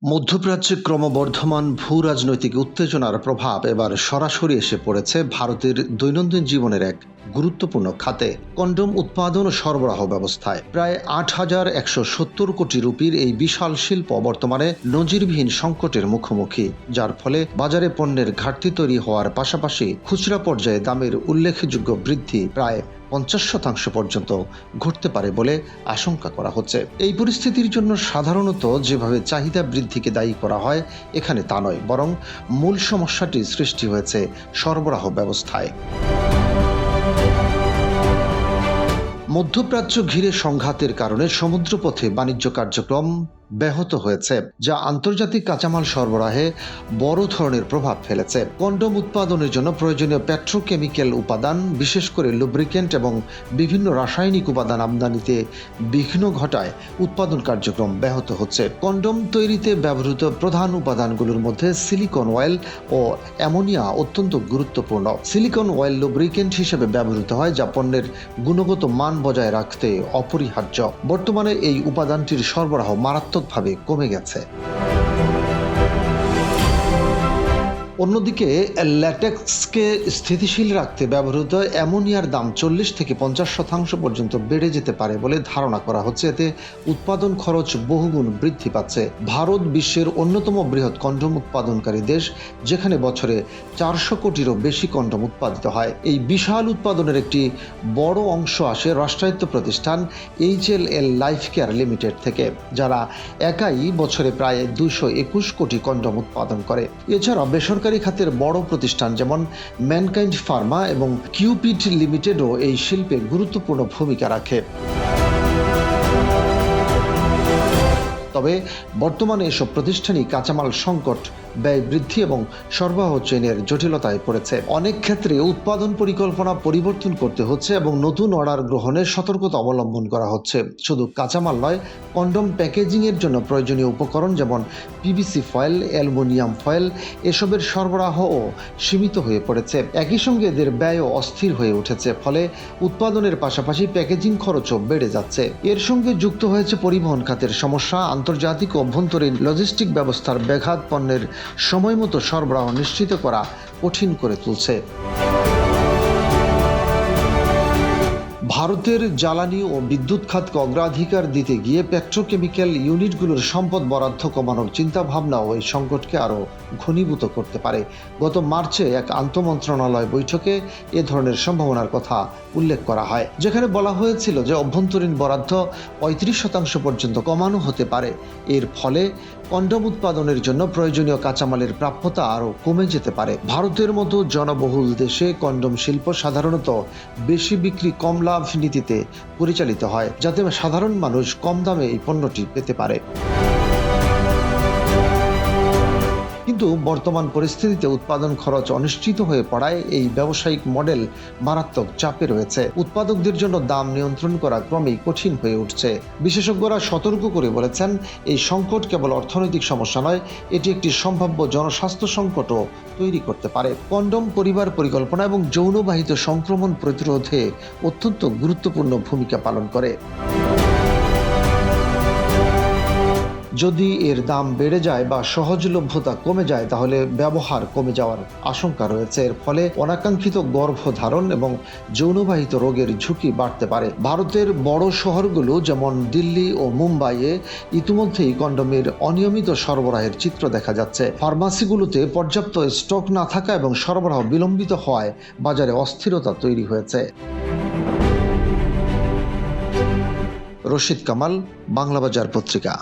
মধ্যপ্রাচ্যে ক্রমবর্ধমান ভূ-রাজনৈতিক উত্তেজনার প্রভাব এবার সরাসরি এসে পড়েছে ভারতের দৈনন্দিন জীবনের এক গুরুত্বপূর্ণ খাতে, কন্ডোম উৎপাদন ও সরবরাহ ব্যবস্থায়। প্রায় ৮,১৭০ কোটি রুপির এই বিশাল শিল্প বর্তমানে নজিরবিহীন সংকটের মুখোমুখি, যার ফলে বাজারে পণ্যের ঘাটতি তৈরি হওয়ার পাশাপাশি খুচরা পর্যায়ে দামের উল্লেখযোগ্য বৃদ্ধি প্রায় ৫০% পর্যন্ত ঘটতে পারে বলে আশঙ্কা করা হচ্ছে। এই পরিস্থিতির জন্য সাধারণত যেভাবে চাহিদা বৃদ্ধিকে দায়ী করা হয়, এখানে তা নয়, বরং মূল সমস্যাটি সৃষ্টি হয়েছে সরবরাহ ব্যবস্থায়। মধ্যপ্রাচ্য ঘিরে সংঘাতের কারণে সমুদ্রপথে বাণিজ্য কার্যক্রম ব্যাহত হয়েছে, যা আন্তর্জাতিক কাঁচামাল সরবরাহে বড় ধরনের প্রভাব ফেলেছে। কন্ডোম উৎপাদনের জন্য প্রয়োজনীয় পেট্রোকেমিক্যাল উপাদান, বিশেষ করে লুব্রিকেন্ট এবং বিভিন্ন রাসায়নিক উপাদান আমদানিতে বিঘ্ন ঘটায় উৎপাদন কার্যক্রম ব্যাহত হচ্ছে। কন্ডোম তৈরিতে ব্যবহৃত প্রধান উপাদানগুলোর মধ্যে সিলিকন অয়েল ও অ্যামোনিয়া অত্যন্ত গুরুত্বপূর্ণ। সিলিকন অয়েল লুব্রিকেন্ট হিসেবে ব্যবহৃত হয়, যা পণ্যের গুণগত মান বজায় রাখতে অপরিহার্য। বর্তমানে এই উপাদানটির সরবরাহ মারাত্মকভাবে কমে গেছে। অন্যদিকে ল্যাটেক্সকে স্থিতিশীল রাখতে ব্যবহৃত অ্যামোনিয়ার দাম ৪০ থেকে ৫০% পর্যন্ত বেড়ে যেতে পারে বলে ধারণা করা হচ্ছে। এতে উৎপাদন খরচ বহুগুণ বৃদ্ধি পাচ্ছে। ভারত বিশ্বের অন্যতম বৃহৎ কন্ডোম উৎপাদনকারী দেশ, যেখানে বছরে ৪০০ কোটিরও বেশি কন্ডোম উৎপাদিত হয়। এই বিশাল উৎপাদনের একটি বড় অংশ আসে রাষ্ট্রায়ত্ত প্রতিষ্ঠান HLL লাইফ কেয়ার লিমিটেড থেকে, যারা একাই বছরে প্রায় ২২১ কোটি কন্ডোম উৎপাদন করে। এছাড়া বেসরকারি খাতের বড় প্রতিষ্ঠান যেমন ম্যানকাইন্ড ফার্মা এবং কিউপিড লিমিটেডও এই শিল্পে গুরুত্বপূর্ণ ভূমিকা রাখে। তবে বর্তমানে এসব প্রতিষ্ঠানই কাঁচামাল সংকট, ব্যয় বৃদ্ধি এবং সরবরাহ চেইনের জটিলতায় পড়েছে। অনেক ক্ষেত্রে উৎপাদন পরিকল্পনা পরিবর্তন করতে হচ্ছে এবং নতুন অর্ডার গ্রহণে সতর্কতা অবলম্বন করা হচ্ছে। শুধু কাঁচামাল নয়, কন্ডোম প্যাকেজিংয়ের জন্য প্রয়োজনীয় উপকরণ যেমন পিভিসি ফয়েল, অ্যালুমিনিয়াম ফয়েল, এসবের সরবরাহও সীমিত হয়ে পড়েছে। একই সঙ্গে এদের ব্যয়ও অস্থির হয়ে উঠেছে, ফলে উৎপাদনের পাশাপাশি প্যাকেজিং খরচও বেড়ে যাচ্ছে। এর সঙ্গে যুক্ত হয়েছে পরিবহন খাতের সমস্যা, আন্তর্জাতিক ও অভ্যন্তরীণ লজিস্টিক ব্যবস্থার ব্যাঘাত পণ্যের সময়মতো সরবরাহ নিশ্চিত করা কঠিন করে তুলছে। ভারতের জ্বালানি ও বিদ্যুৎ খাতকে অগ্রাধিকার দিতে গিয়ে পেট্রোকেমিক্যাল ইউনিটগুলোর সম্পদ বরাদ্দ কমানোর চিন্তাভাবনাও এই সংকটকে আরও ঘনীভূত করতে পারে। গত মার্চে এক আন্তঃমন্ত্রণালয় বৈঠকে এ ধরনের সম্ভাবনার কথা উল্লেখ করা হয়, যেখানে বলা হয়েছিল যে অভ্যন্তরীণ বরাদ্দ ৩৫% পর্যন্ত কমানো হতে পারে। এর ফলে কন্ডোম উৎপাদনের জন্য প্রয়োজনীয় কাঁচামালের প্রাপ্যতা আরও কমে যেতে পারে। ভারতের মতো জনবহুল দেশে কন্ডোম শিল্প সাধারণত বেশি বিক্রি কম লাভ নীতিতে পরিচালিত হয়, যাতে সাধারণ মানুষ কম দামে এই পণ্যটি পেতে পারে। কিন্তু বর্তমান পরিস্থিতিতে উৎপাদন খরচ অনিশ্চিত হয়ে পড়ায় এই ব্যবসায়িক মডেল মারাত্মক চাপে রয়েছে। উৎপাদকদের জন্য দাম নিয়ন্ত্রণ করা ক্রমেই কঠিন হয়ে উঠছে। বিশেষজ্ঞরা সতর্ক করে বলেছেন, এই সংকট কেবল অর্থনৈতিক সমস্যা নয়, এটি একটি সম্ভাব্য জনস্বাস্থ্য সংকটও তৈরি করতে পারে। কন্ডোম পরিবার পরিকল্পনা এবং যৌনবাহিত সংক্রমণ প্রতিরোধে অত্যন্ত গুরুত্বপূর্ণ ভূমিকা পালন করে। যদি এর দাম বেড়ে যায় বা সহজলভ্যতা কমে যায়, তাহলে ব্যবহার কমে যাওয়ার আশঙ্কা রয়েছে। এর ফলে অনাকাঙ্ক্ষিত গর্ভধারণ এবং যৌনবাহিত রোগের ঝুঁকি বাড়তে পারে। ভারতের বড় শহরগুলো যেমন দিল্লি ও মুম্বাইয়ে ইতিমধ্যেই কন্ডোমের অনিয়মিত সরবরাহের চিত্র দেখা যাচ্ছে। ফার্মাসিগুলোতে পর্যাপ্ত স্টক না থাকা এবং সরবরাহ বিলম্বিত হওয়ায় বাজারে অস্থিরতা তৈরি হয়েছে। রশিদ কামাল, বাংলাবাজার পত্রিকা।